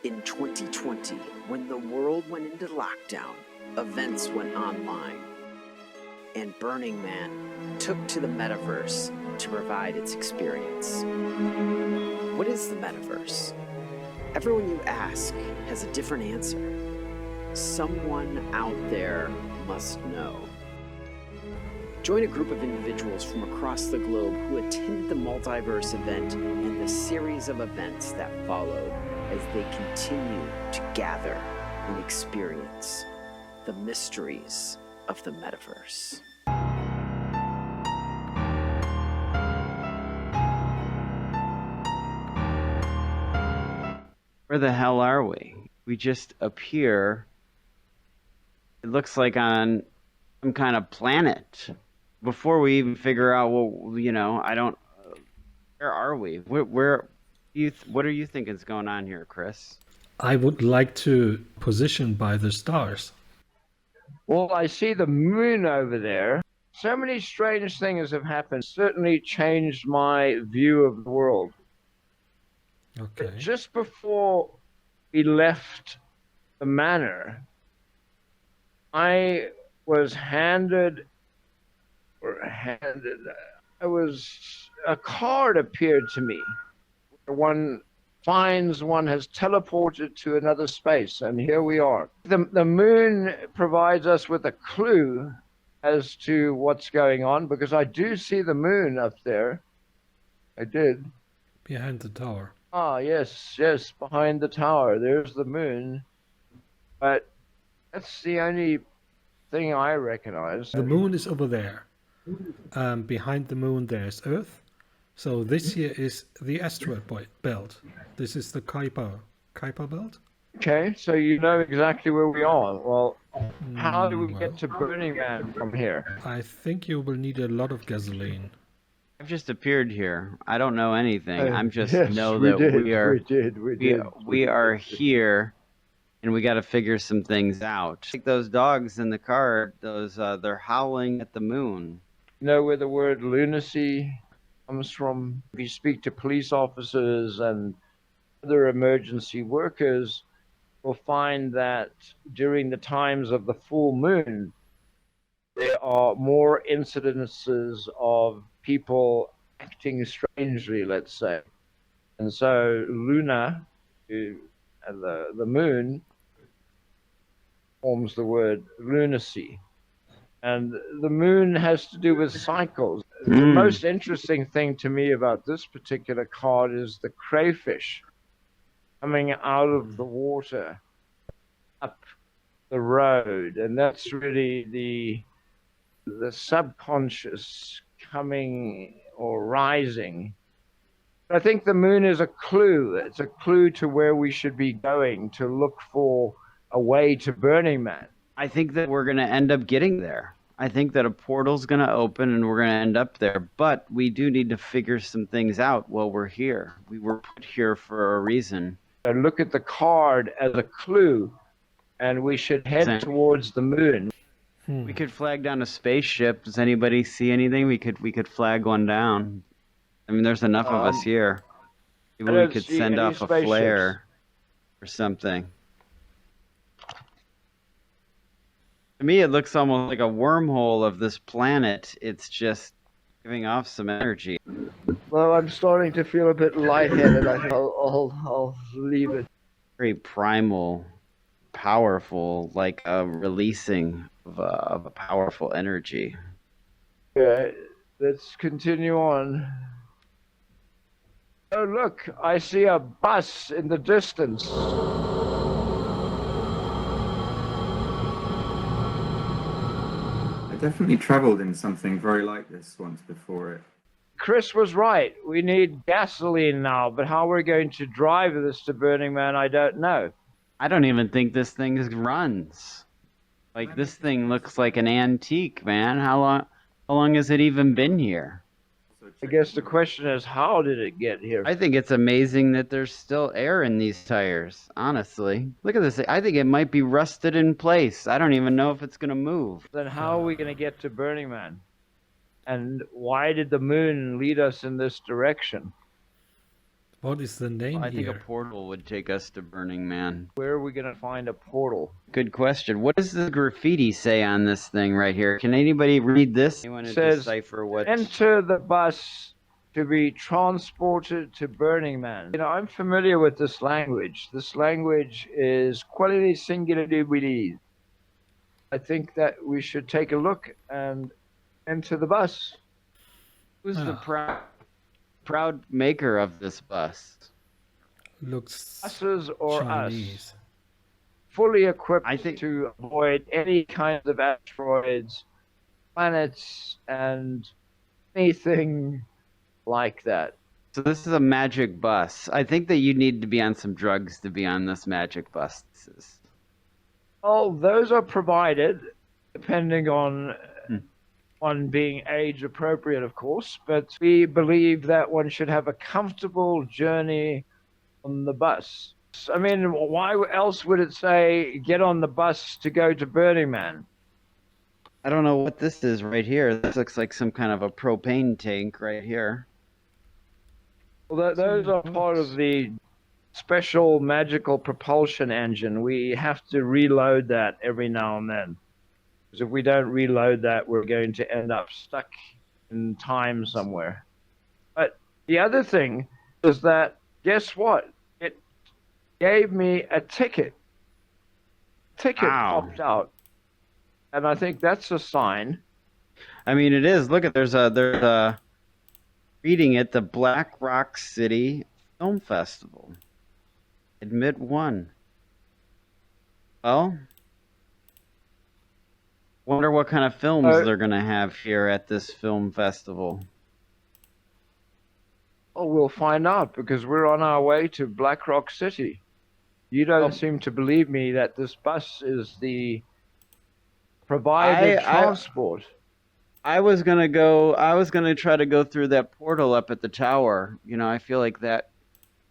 In 2020, when the world went into lockdown, events went online, and Burning Man took to the Metaverse to provide its experience. What is the Metaverse? Everyone you ask has a different answer. Someone out there must know. Join a group of individuals from across the globe who attended the Multiverse event and the series of events that followed as they continue to gather and experience the mysteries of the Metaverse. Where the hell are we? We just appear, it looks like on some kind of planet. Before we even figure out, well, you know, where are we? What are you thinking is going on here, Chris? I would like to position by the stars. Well, I see the moon over there. So many strange things have happened. Certainly changed my view of the world. Okay. But just before we left the manor, I was a card appeared to me. One finds one has teleported to another space, and here we are. The moon provides us with a clue as to what's going on, because I do see the moon up there. I did. Behind the tower. Ah, yes, behind the tower. There's the moon. But that's the only thing I recognize. The moon is over there. Behind the moon there's Earth. So this here is the asteroid belt. This is the Kuiper belt. Okay, so you know exactly where we are. Well, how do we get to Burning Man from here? I think you will need a lot of gasoline. I've just appeared here. I don't know anything. I'm just know we that did, we are here, and we got to figure some things out. Like those dogs in the car, they're howling at the moon. You know where the word lunacy comes from? If you speak to police officers and other emergency workers, you'll find that during the times of the full moon, there are more incidences of people acting strangely, let's say. And so Luna, the moon, forms the word lunacy. And the moon has to do with cycles. The most interesting thing to me about this particular card is the crayfish coming out of the water up the road. And that's really the subconscious coming or rising. I think the moon is a clue. It's a clue to where we should be going to look for a way to Burning Man. I think that we're going to end up getting there. I think that a portal's going to open and we're going to end up there. But we do need to figure some things out while we're here. We were put here for a reason. I look at the card as a clue, and we should head towards the moon. We could flag down a spaceship. Does anybody see anything? We could flag one down. I mean, there's enough of us here. Maybe we could send off a flare or something. To me, it looks almost like a wormhole of this planet. It's just giving off some energy. Well, I'm starting to feel a bit lightheaded. I think I'll leave it. Very primal, powerful, like a releasing of a powerful energy. Yeah, let's continue on. Oh, look, I see a bus in the distance. I definitely traveled in something very like this once before it. Chris was right. We need gasoline now, but how we're going to drive this to Burning Man, I don't know. I don't even think this thing runs. Like, this thing looks like an antique, man. How long has it even been here? I guess the question is, how did it get here? I think it's amazing that there's still air in these tires, honestly. Look at this. I think it might be rusted in place. I don't even know if it's going to move. Then how are we going to get to Burning Man? And why did the moon lead us in this direction? What is the name I think a here? portal would take us to Burning Man. Where are we going to find a portal? Good question. What does the graffiti say on this thing right here? Can anybody read this? Anyone to Says, decipher what? Enter the bus to be transported to Burning Man. You know, I'm familiar with this language. This language is quality singular dividis. I think that we should take a look and enter the bus. Who's the Ah. proud maker of this bus? Looks Buses or Chinese. us? Fully equipped I think- to avoid any kinds of asteroids, planets, and anything like that. So this is a magic bus. I think that you need to be on some drugs to be on this magic bus. Oh, those are provided, depending on one being age appropriate, of course. But we believe that one should have a comfortable journey on the bus. I mean, why else would it say get on the bus to go to Burning Man? I don't know what this is right here. This looks like some kind of a propane tank right here. Well, those are part of the special magical propulsion engine. We have to reload that every now and then. Because if we don't reload that, we're going to end up stuck in time somewhere. But the other thing is that, guess what? It gave me a ticket. Ticket Wow. popped out. And I think that's a sign. I mean, it is. Look at there's a reading it, the Black Rock City Film Festival. Admit 1. Well, wonder what kind of films they're gonna have here at this film festival. Oh, we'll find out because we're on our way to Black Rock City. You don't seem to believe me that this bus is the provided transport. I was gonna try to go through that portal up at the tower. You know, I feel like that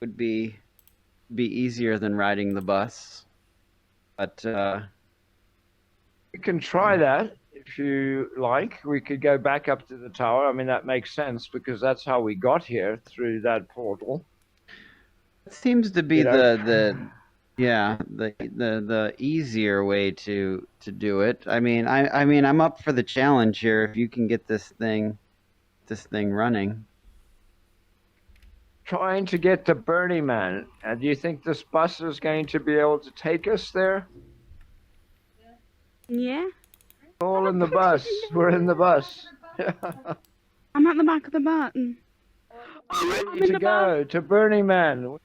would be easier than riding the bus. But We can try that if you like. We could go back up to the tower. I mean, that makes sense because that's how we got here through that portal. it seems to be You know? the easier way to do it. I mean, I'm up for the challenge here if you can get this thing running. Trying to get to Burning Man. And do you think this bus is going to be able to take us there? Yeah, All in the bus. We're in the bus. I'm at the back of the button. Ready to go to Burning Man.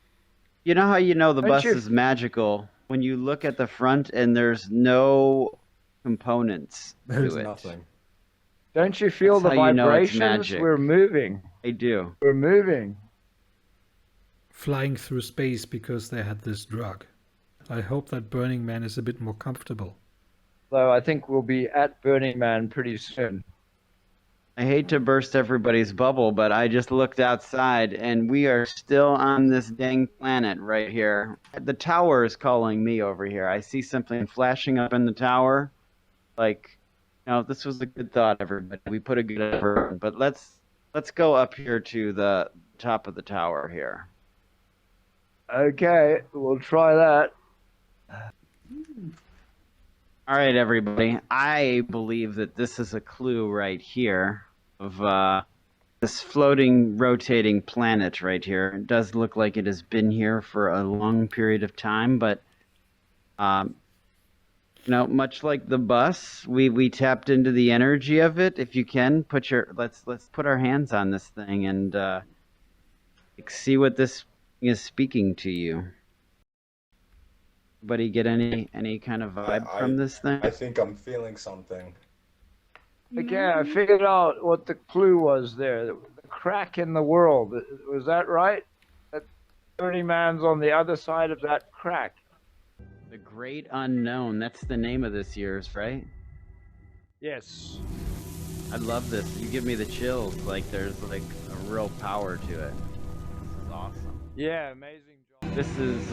You know how you know the Don't bus you- is magical when you look at the front and there's no components There's to it. nothing. Don't you feel That's the how you know it's vibrations? magic. We're moving. I do. We're moving. flying through space because they had this drug. I hope that Burning Man is a bit more comfortable. Though I think we'll be at Burning Man pretty soon. I hate to burst everybody's bubble, but I just looked outside and we are still on this dang planet right here. The tower is calling me over here. I see something flashing up in the tower. Like, no, this was a good thought, everybody. We put a good effort in, but let's go up here to the top of the tower here. Okay, we'll try that. All right, everybody. I believe that this is a clue right here of this floating, rotating planet right here. It does look like it has been here for a long period of time, but you know, much like the bus, we tapped into the energy of it. If you can, let's put our hands on this thing and see what this thing is speaking to you. Anybody get any kind of vibe from this thing? I think I'm feeling something. Okay, I figured out what the clue was there. The crack in the world. Was that right? That Burning Man's on the other side of that crack. The Great Unknown. That's the name of this year's, right? Yes. I love this. You give me the chills. Like there's like a real power to it. This is awesome. Yeah, amazing job. This is